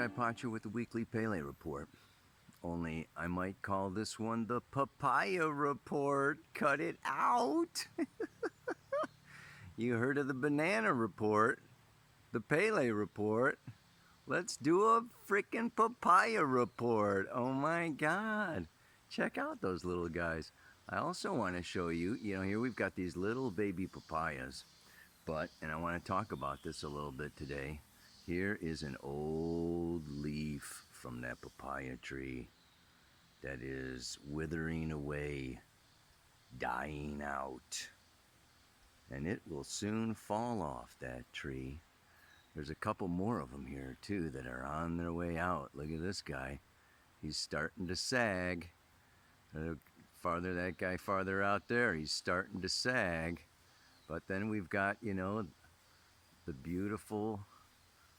Guy Pacha with the Weekly Pele Report. Only I might call this one the Papaya Report. Cut it out. You heard of the Banana Report, the Pele Report. Let's do a freaking Papaya Report. Oh my God. Check out those little guys. I also want to show you, here we've got these little baby papayas. And I want to talk about this a little bit today. Here is an old leaf from that papaya tree that is withering away, dying out. And it will soon fall off that tree. There's a couple more of them here too that are on their way out. Look at this guy. He's starting to sag. That guy farther out there, he's starting to sag. But then we've got, the beautiful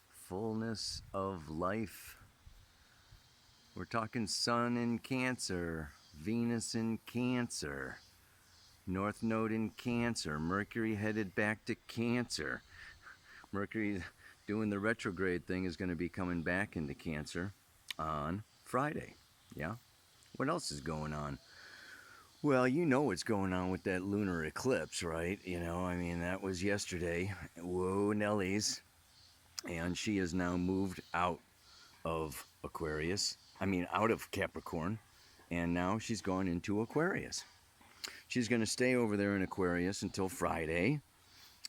fullness of life. We're talking Sun in Cancer, Venus in Cancer, North Node in Cancer, Mercury headed back to Cancer. Mercury doing the retrograde thing is going to be coming back into Cancer on Friday. Yeah? What else is going on? Well, you know what's going on with that lunar eclipse, right? That was yesterday. Whoa, Nellies. And she is now moved out of out of Capricorn. And now she's gone into Aquarius. She's going to stay over there in Aquarius until Friday.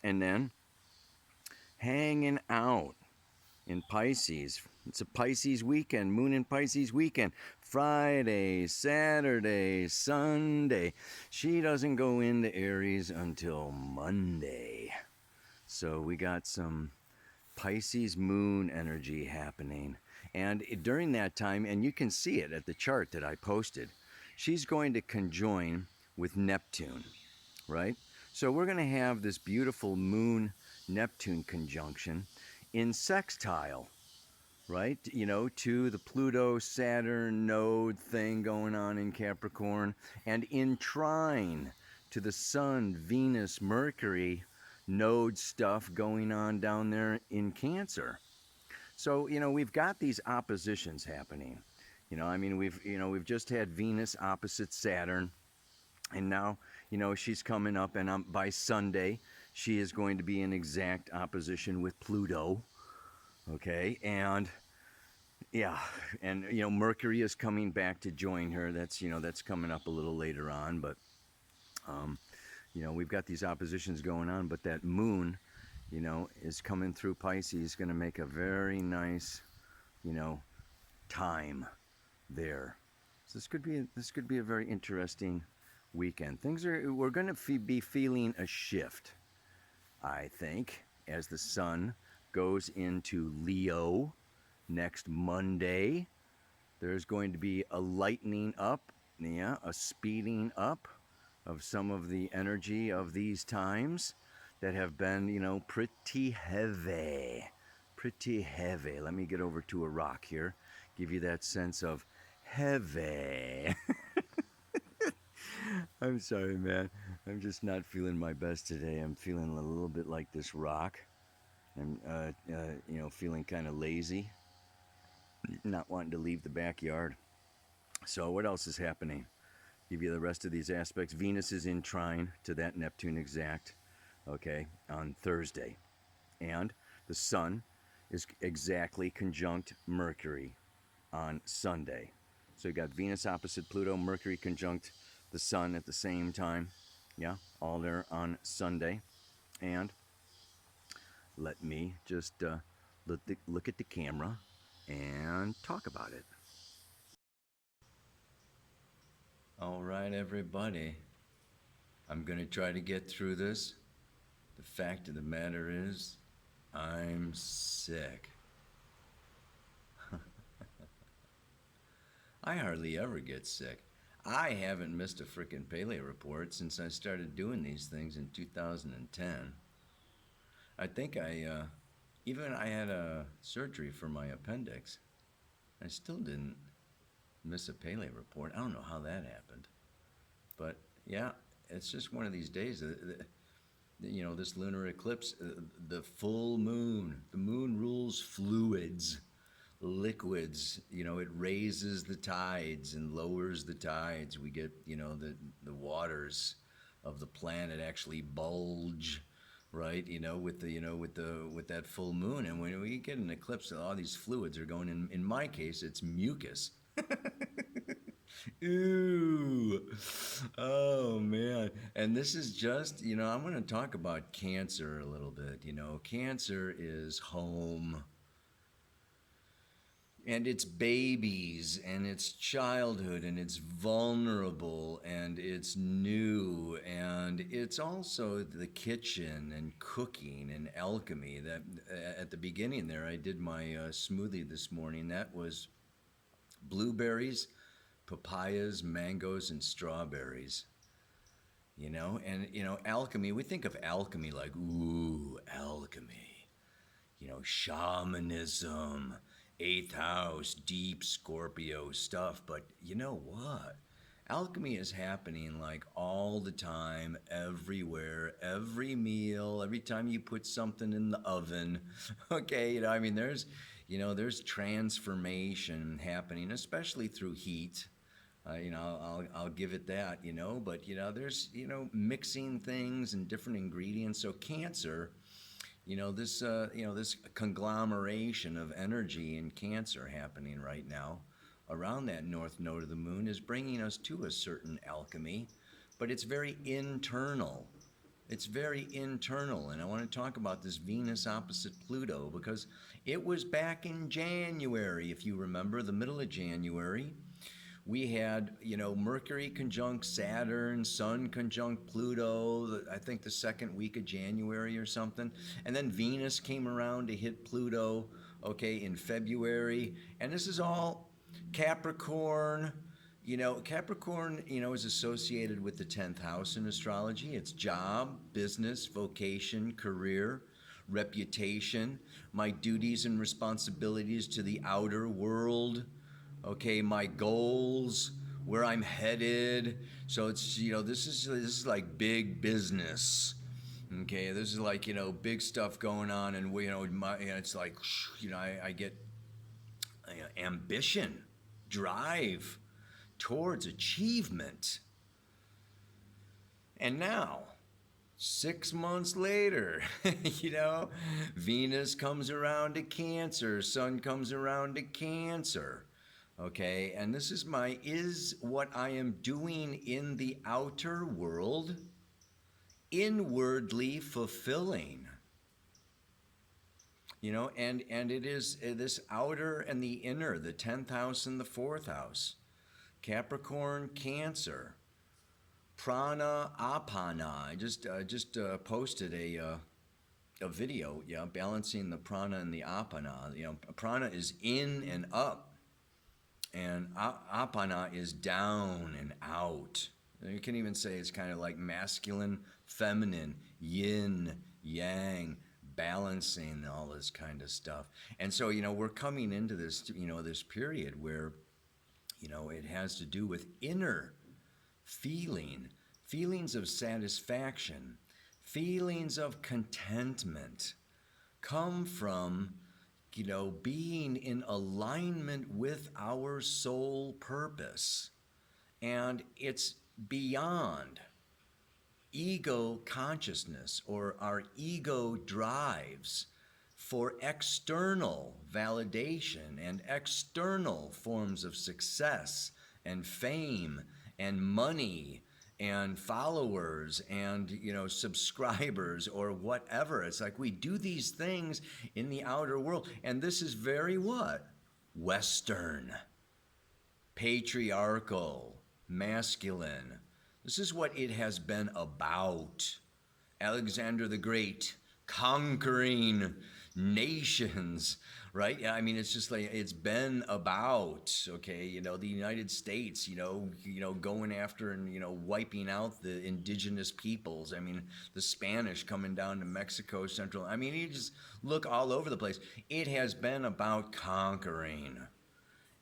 And then hanging out in Pisces. It's a Pisces weekend, moon in Pisces weekend. Friday, Saturday, Sunday. She doesn't go into Aries until Monday. So we got some Pisces moon energy happening. And during that time, and you can see it at the chart that I posted, she's going to conjoin with Neptune, right? So we're going to have this beautiful moon-Neptune conjunction in sextile, right? To the Pluto-Saturn node thing going on in Capricorn, and in trine to the Sun, Venus, Mercury node stuff going on down there in Cancer. So, we've got these oppositions happening. We've just had Venus opposite Saturn, and now, she's coming up, and by Sunday, she is going to be in exact opposition with Pluto. Okay, and Mercury is coming back to join her. That's coming up a little later on, but we've got these oppositions going on, but that moon, is coming through Pisces, going to make a very nice, time there. So this could be a very interesting weekend. We're going to be feeling a shift, I think, as the sun goes into Leo next Monday. There's going to be a lightening up, a speeding up of some of the energy of these times that have been, pretty heavy. Pretty heavy. Let me get over to a rock here, give you that sense of heavy. I'm sorry, man. I'm just not feeling my best today. I'm feeling a little bit like this rock. I'm, feeling kind of lazy, not wanting to leave the backyard. So what else is happening? Give you the rest of these aspects. Venus is in trine to that Neptune exact, okay, on Thursday. And the Sun is exactly conjunct Mercury on Sunday. So you got Venus opposite Pluto, Mercury conjunct the Sun at the same time. Yeah, all there on Sunday. And let me just look at the camera and talk about it. All right, everybody. I'm going to try to get through this. The fact of the matter is, I'm sick. I hardly ever get sick. I haven't missed a frickin' Pele report since I started doing these things in 2010. I think I had a surgery for my appendix. I still didn't miss a Pele report. I don't know how that happened. But yeah, it's just one of these days. This lunar eclipse, the full moon. The moon rules fluids. liquids. It raises the tides and lowers the tides. We get, the waters of the planet actually bulge, right? With that full moon. And when we get an eclipse, all these fluids are going in. In my case, it's mucus. Ooh. Oh man. And this is just, I'm going to talk about Cancer a little bit. Cancer is home, and it's babies, and it's childhood, and it's vulnerable, and it's new, and it's also the kitchen and cooking and alchemy. That at the beginning there, I did my smoothie this morning. That was blueberries, papayas, mangoes, and strawberries. And alchemy. We think of alchemy like, ooh, alchemy. Shamanism, eighth house, deep Scorpio stuff. But you know what? Alchemy is happening like all the time, everywhere, every meal, every time you put something in the oven. Okay, there's transformation happening, especially through heat. I'll give it that. But there's mixing things and different ingredients. So Cancer, this conglomeration of energy in Cancer happening right now around that north node of the moon is bringing us to a certain alchemy, but it's very internal. It's very internal, and I want to talk about this Venus opposite Pluto because it was back in January, if you remember, the middle of January. We had, Mercury conjunct Saturn, Sun conjunct Pluto, I think the second week of January or something. And then Venus came around to hit Pluto, in February. And this is all Capricorn. Capricorn, is associated with the 10th house in astrology. It's job, business, vocation, career, reputation, my duties and responsibilities to the outer world. My goals, where I'm headed. So it's, this is like big business. Okay, this is like, big stuff going on, and it's like, I get ambition, drive towards achievement. And now, 6 months later, Venus comes around to Cancer, Sun comes around to Cancer. Okay, and this is what I am doing in the outer world inwardly fulfilling. And it is this outer and the inner, the 10th house and the 4th house. Capricorn, Cancer, prana, apana. I just posted a video, balancing the prana and the apana. Prana is in and up, and apana is down and out. You can even say it's kind of like masculine, feminine, yin, yang, balancing, all this kind of stuff. And so, we're coming into this, this period where, it has to do with inner feelings of satisfaction, feelings of contentment come from being in alignment with our soul purpose. And it's beyond ego consciousness or our ego drives for external validation and external forms of success and fame and money and followers and subscribers or whatever. It's like we do these things in the outer world, and this is very what? Western, patriarchal, masculine. This is what it has been about. Alexander the Great conquering nations, right? It's just like it's been about, the United States, going after and wiping out the indigenous peoples. The Spanish coming down to Mexico, Central. You just look all over the place. It has been about conquering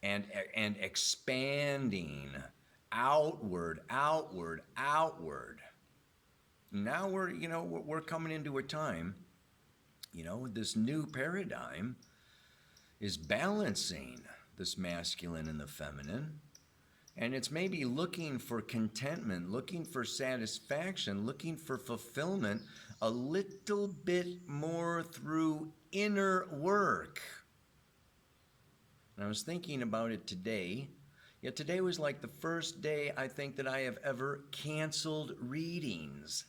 and expanding outward. Now we're coming into a time, this new paradigm is balancing this masculine and the feminine. And it's maybe looking for contentment, looking for satisfaction, looking for fulfillment a little bit more through inner work. And I was thinking about it today. Yet today was like the first day I think that I have ever canceled readings.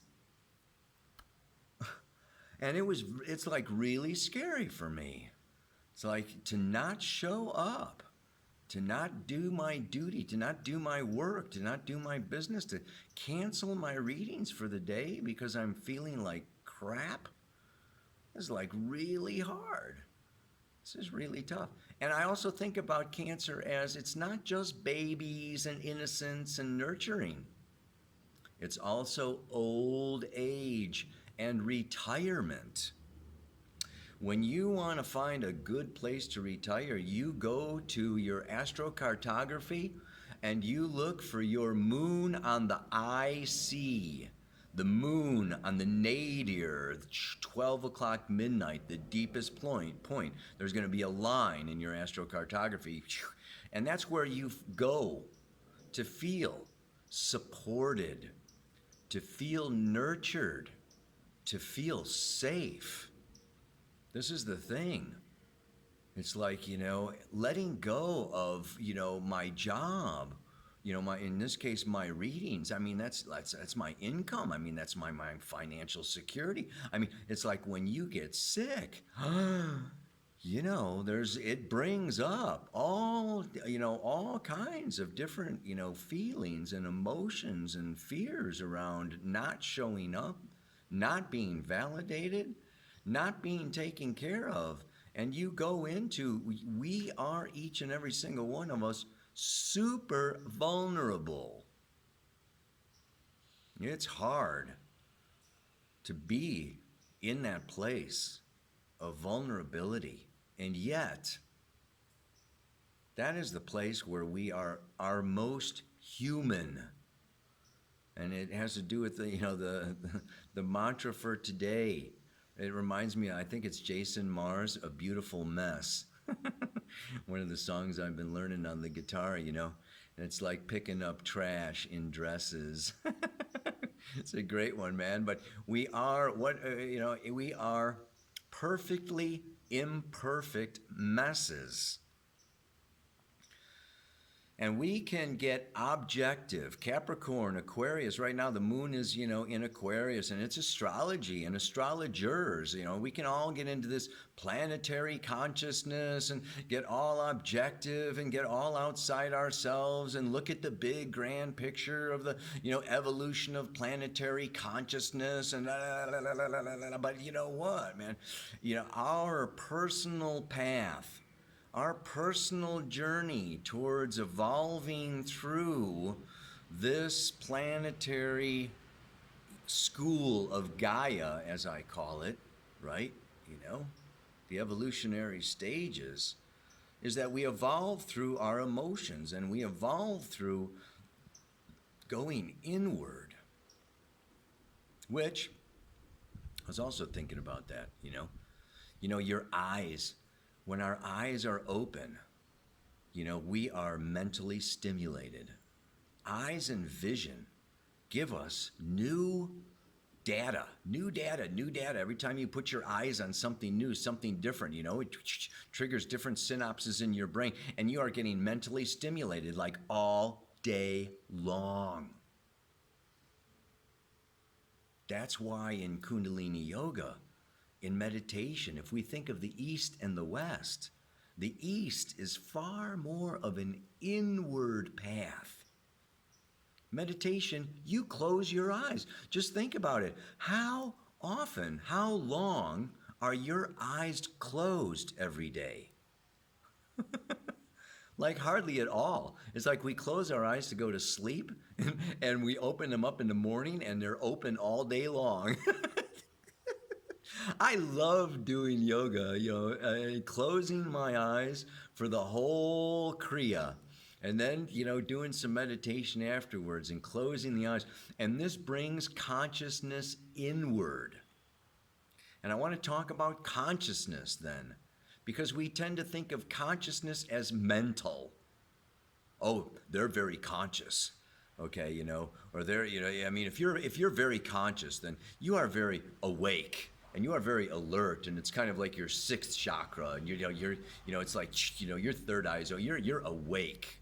And it's like really scary for me. It's like to not show up, to not do my duty, to not do my work, to not do my business, to cancel my readings for the day because I'm feeling like crap. It's like really hard. This is really tough. And I also think about cancer as it's not just babies and innocence and nurturing. It's also old age and retirement. When you want to find a good place to retire, you go to your astrocartography and you look for your moon on the IC, the moon on the nadir, 12 o'clock midnight, the deepest point. There's going to be a line in your astrocartography, and that's where you go to feel supported, to feel nurtured, to feel safe. This is the thing. It's like, letting go of, my job, in this case, my readings. I mean, that's my income. I mean, that's my financial security. I mean, it's like when you get sick, it brings up all kinds of different, feelings and emotions and fears around not showing up, not being validated, not being taken care of. And you go into, we are each and every single one of us super vulnerable. It's hard to be in that place of vulnerability. And yet, that is the place where we are our most human. And it has to do with the mantra for today. It reminds me, I think it's Jason Mars, A Beautiful Mess. One of the songs I've been learning on the guitar, and it's like picking up trash in dresses. It's a great one, man. But we are we are perfectly imperfect messes. And we can get objective. Capricorn, Aquarius, right now the moon is, in Aquarius, and it's astrology and astrologers. We can all get into this planetary consciousness and get all objective and get all outside ourselves and look at the big grand picture of the, evolution of planetary consciousness and but you know what, man? Our personal path, our personal journey towards evolving through this planetary school of Gaia, as I call it, right? The evolutionary stages, is that we evolve through our emotions and we evolve through going inward, which I was also thinking about that, your eyes. When our eyes are open, we are mentally stimulated. Eyes and vision give us new data. Every time you put your eyes on something new, something different, it triggers different synapses in your brain, and you are getting mentally stimulated like all day long. That's why in Kundalini Yoga, in meditation, if we think of the East and the West, the East is far more of an inward path. Meditation, you close your eyes. Just think about it. How often, how long are your eyes closed every day? Like hardly at all. It's like we close our eyes to go to sleep and we open them up in the morning and they're open all day long. I love doing yoga, closing my eyes for the whole Kriya. And then, doing some meditation afterwards and closing the eyes. And this brings consciousness inward. And I want to talk about consciousness then, because we tend to think of consciousness as mental. Oh, they're very conscious. Okay, you know, or they're, you know, I mean, if you're very conscious, then you are very awake and you are very alert, and it's kind of like your sixth chakra, and it's like, your third eye, so you're awake.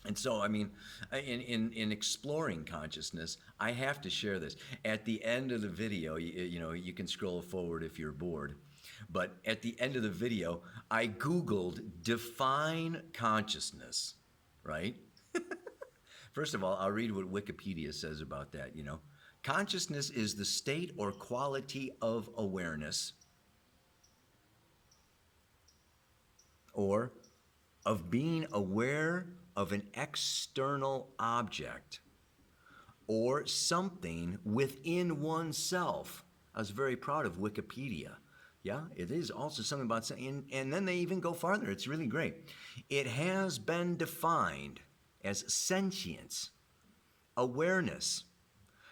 And so, I mean, in exploring consciousness, I have to share this. At the end of the video, you can scroll forward if you're bored, but at the end of the video, I Googled define consciousness, right? First of all, I'll read what Wikipedia says about that, Consciousness is the state or quality of awareness or of being aware of an external object or something within oneself. I was very proud of Wikipedia. Yeah, it is also something about, and then they even go farther. It's really great. It has been defined as sentience, awareness,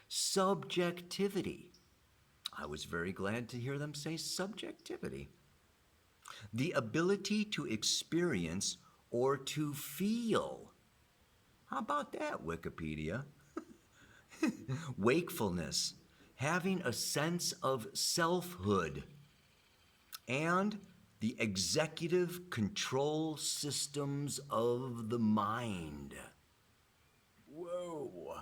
subjectivity. I was very glad to hear them say subjectivity. The ability to experience or to feel. How about that, Wikipedia? Wakefulness, having a sense of selfhood, and the executive control systems of the mind. Whoa,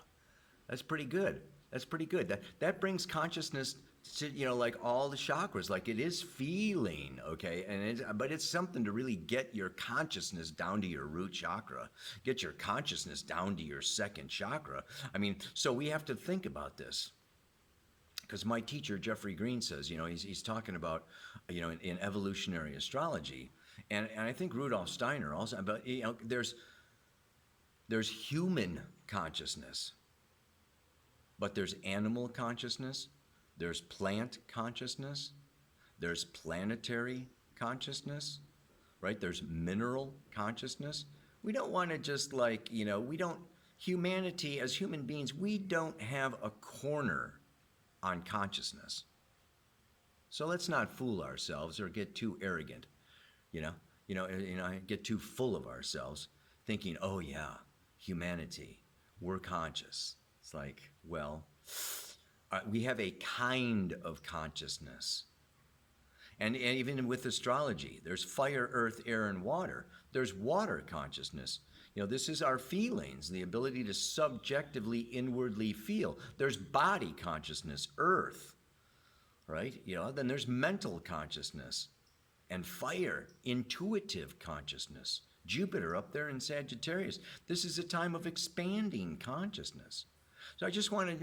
that's pretty good. That's pretty good. That brings consciousness to, like all the chakras, like it is feeling, okay? But it's something to really get your consciousness down to your root chakra, get your consciousness down to your second chakra. I mean, so we have to think about this. Because my teacher, Jeffrey Green, says, he's talking about, in evolutionary astrology, and I think Rudolf Steiner also, but, there's human consciousness, but there's animal consciousness, there's plant consciousness, there's planetary consciousness, right? There's mineral consciousness. We don't want to just humanity as human beings, we don't have a corner on consciousness. So let's not fool ourselves or get too arrogant, get too full of ourselves, thinking, oh yeah, humanity, we're conscious. It's like, well, we have a kind of consciousness. And even with astrology, there's fire, earth, air, and water. There's water consciousness. This is our feelings, the ability to subjectively, inwardly feel. There's body consciousness, earth, right? Then there's mental consciousness, and fire, intuitive consciousness. Jupiter up there in Sagittarius. This is a time of expanding consciousness. So I just wanted,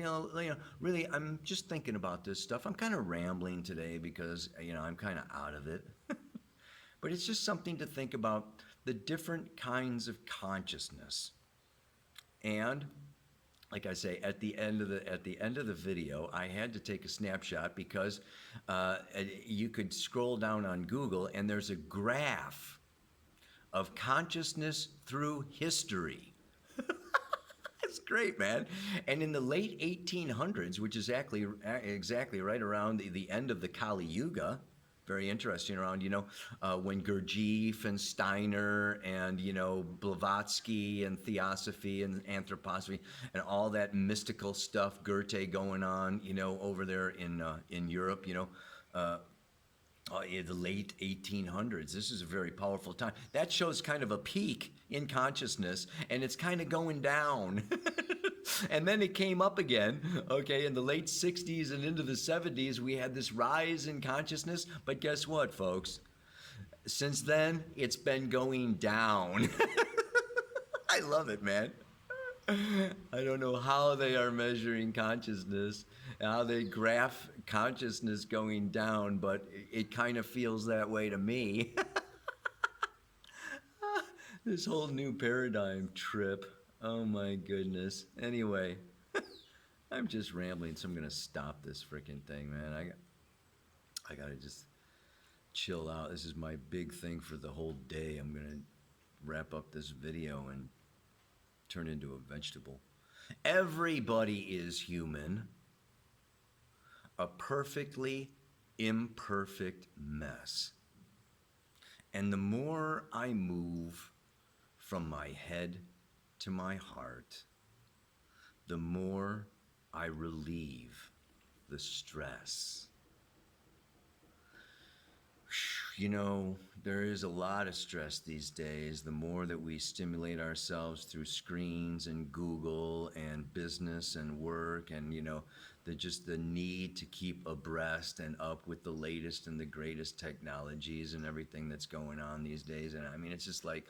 really, I'm just thinking about this stuff. I'm kind of rambling today because, I'm kind of out of it. But it's just something to think about, the different kinds of consciousness. And like I say, at the end of the video, I had to take a snapshot because you could scroll down on Google and there's a graph of consciousness through history. It's great, man. And in the late 1800s, which is exactly right around the end of the Kali Yuga, very interesting, around, when Gurdjieff and Steiner and, Blavatsky and Theosophy and Anthroposophy and all that mystical stuff, Goethe going on, over there in Europe, the late 1800s. This is a very powerful time. That shows kind of a peak in consciousness, and it's kind of going down. And then it came up again, okay, in the late 60s and into the 70s, we had this rise in consciousness. But guess what, folks? Since then, it's been going down. I love it, man. I don't know how they are measuring consciousness, how they graph consciousness going down, but it kind of feels that way to me. This whole new paradigm trip. Oh my goodness. Anyway, I'm just rambling, so I'm going to stop this freaking thing, man. I got to just chill out. This is my big thing for the whole day. I'm going to wrap up this video and turn into a vegetable. Everybody is human, a perfectly imperfect mess. And the more I move from my head to my heart, the more I relieve the stress. You know, there is a lot of stress these days. The more that we stimulate ourselves through screens and Google and business and work and, you know, just the need to keep abreast and up with the latest and the greatest technologies and everything that's going on these days. And I mean, it's just like,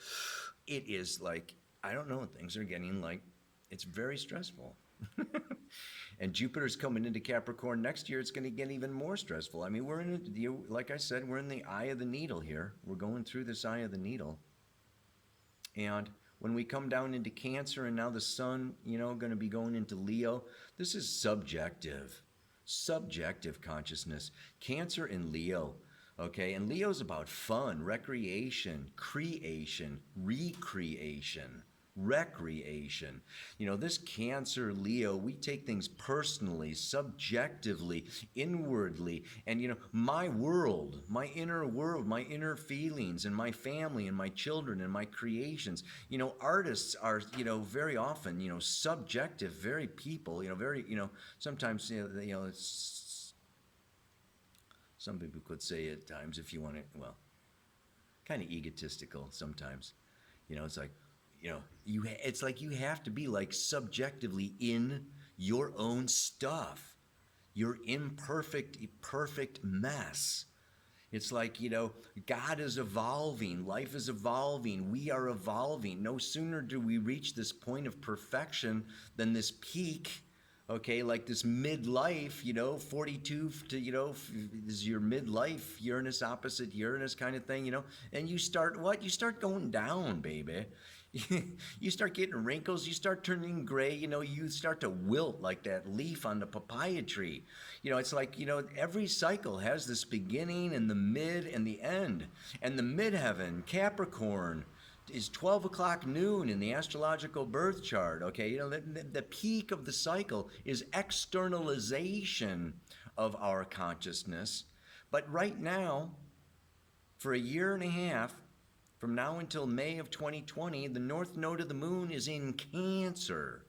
it is like, I don't know, things are getting like, it's very stressful. And Jupiter's coming into Capricorn next year. It's going to get even more stressful. I mean, we're in, like I said, we're in the eye of the needle here. We're going through this eye of the needle. And when we come down into Cancer and now the sun, you know, going to be going into Leo, this is subjective consciousness. Cancer and Leo. Okay, and Leo's about fun, recreation, creation, recreation. Recreation. You know, this Cancer Leo, we take things personally, subjectively, inwardly, and you know, my world, my inner feelings, and my family, and my children, and my creations. You know, artists are, you know, very often, you know, subjective, very people, you know, very, you know, sometimes, it's, some people could say at times, if you want to, well, kind of egotistical sometimes. You know, it's like, you know, it's like you have to be like subjectively in your own stuff, your imperfect, perfect mess. It's like, you know, God is evolving, life is evolving, we are evolving. No sooner do we reach this point of perfection than this peak, okay, like this midlife, you know, 42 to, you know, is your midlife, Uranus opposite Uranus kind of thing, you know, and you start what? You start going down, baby. You start getting wrinkles, you start turning gray, you know, you start to wilt like that leaf on the papaya tree. You know, it's like, you know, every cycle has this beginning and the mid and the end. And the midheaven, Capricorn, is 12 o'clock noon in the astrological birth chart, okay? You know, the peak of the cycle is externalization of our consciousness. But right now, for a year and a half, from now until May of 2020, the north node of the moon is in Cancer.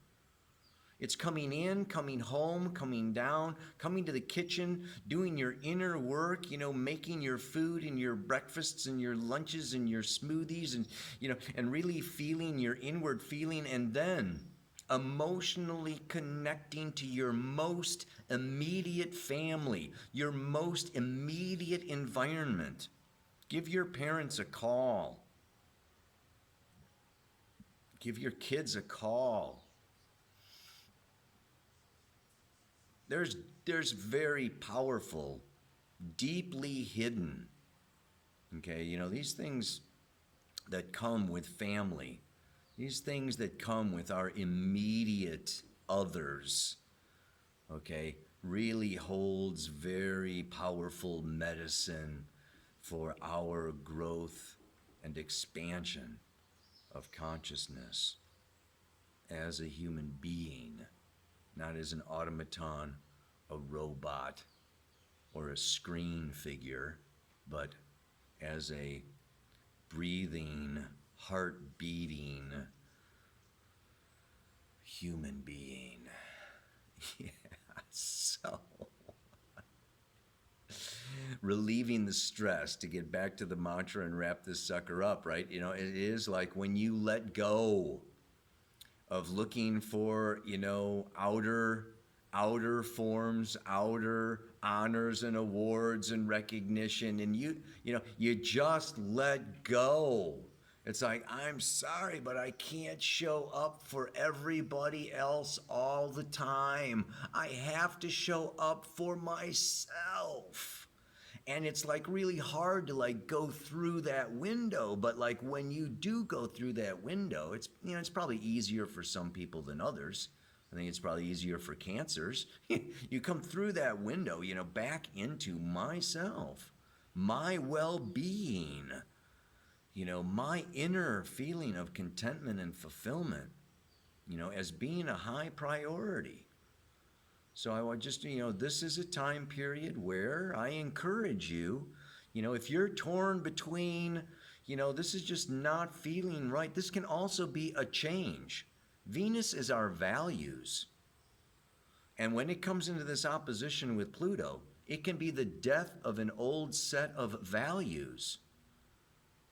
It's coming in, coming home, coming down, coming to the kitchen, doing your inner work, you know, making your food and your breakfasts and your lunches and your smoothies and, you know, and really feeling your inward feeling, and then emotionally connecting to your most immediate family, your most immediate environment. Give your parents a call. Give your kids a call. There's very powerful, deeply hidden, okay, you know, these things that come with family, these things that come with our immediate others, okay, really holds very powerful medicine for our growth and expansion of consciousness as a human being, not as an automaton, a robot, or a screen figure, but as a breathing, heart-beating human being. Yeah, so relieving the stress, to get back to the mantra and wrap this sucker up, right? You know, it is like when you let go of looking for, you know, outer forms, outer honors and awards and recognition, and you know, you just let go. It's like, I'm sorry, but I can't show up for everybody else all the time. I have to show up for myself. And it's like really hard to like go through that window, but like when you do go through that window, it's, you know, it's probably easier for some people than others. I think it's probably easier for Cancers. You come through that window, you know, back into myself, my well-being, you know, my inner feeling of contentment and fulfillment, you know, as being a high priority. So I would just, you know, this is a time period where I encourage you, you know, if you're torn between, This is just not feeling right. This can also be a change. Venus is our values. And when it comes into this opposition with Pluto, it can be the death of an old set of values.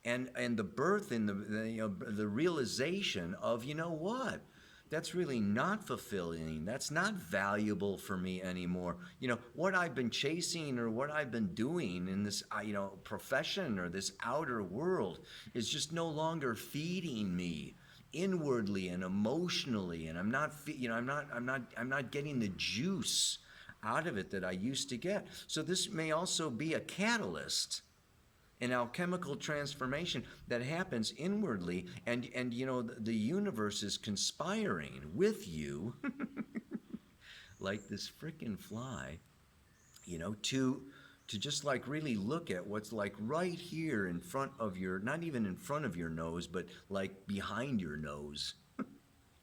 And the birth and the realization of, what? That's really not fulfilling. That's not valuable for me anymore. What I've been chasing or what I've been doing in this, profession or this outer world is just no longer feeding me inwardly and emotionally, and I'm not getting the juice out of it that I used to get. So this may also be a catalyst, an alchemical transformation that happens inwardly, and the universe is conspiring with you like this frickin' fly, to just like really look at what's like right here in front of your, not even in front of your nose, but like behind your nose,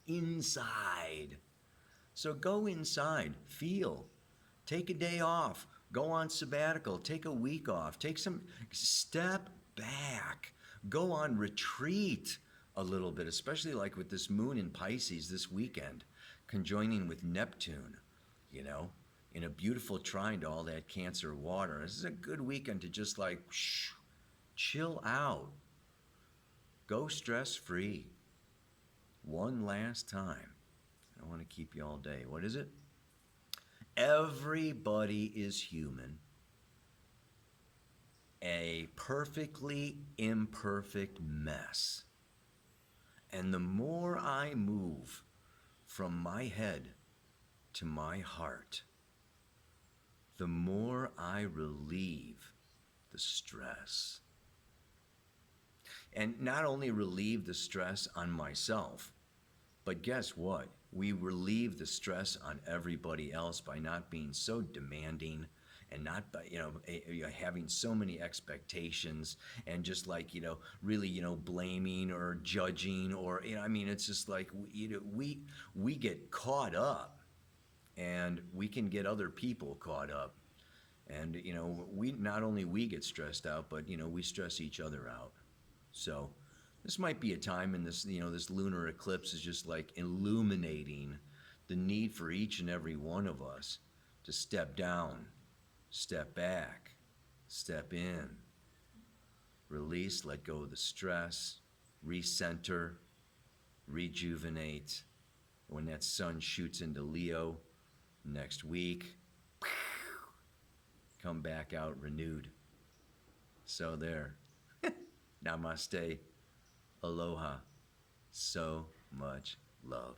inside. So go inside, feel, take a day off, go on sabbatical, take a week off, step back, go on retreat a little bit, especially like with this moon in Pisces this weekend, conjoining with Neptune, in a beautiful trine to all that Cancer water. This is a good weekend to just like chill out, go stress-free. One last time. I don't want to keep you all day. What is it? Everybody is human. A perfectly imperfect mess. And the more I move from my head to my heart, the more I relieve the stress. And not only relieve the stress on myself, but guess what? We relieve the stress on everybody else by not being so demanding and not by, having so many expectations and just like, really, blaming or judging or, it's just like, we get caught up. And we can get other people caught up. And, not only we get stressed out, but, we stress each other out. So this might be a time in this, this lunar eclipse is just like illuminating the need for each and every one of us to step down, step back, step in, release, let go of the stress, recenter, rejuvenate. When that sun shoots into Leo next week, come back out renewed. So there. Namaste. Aloha. So much love.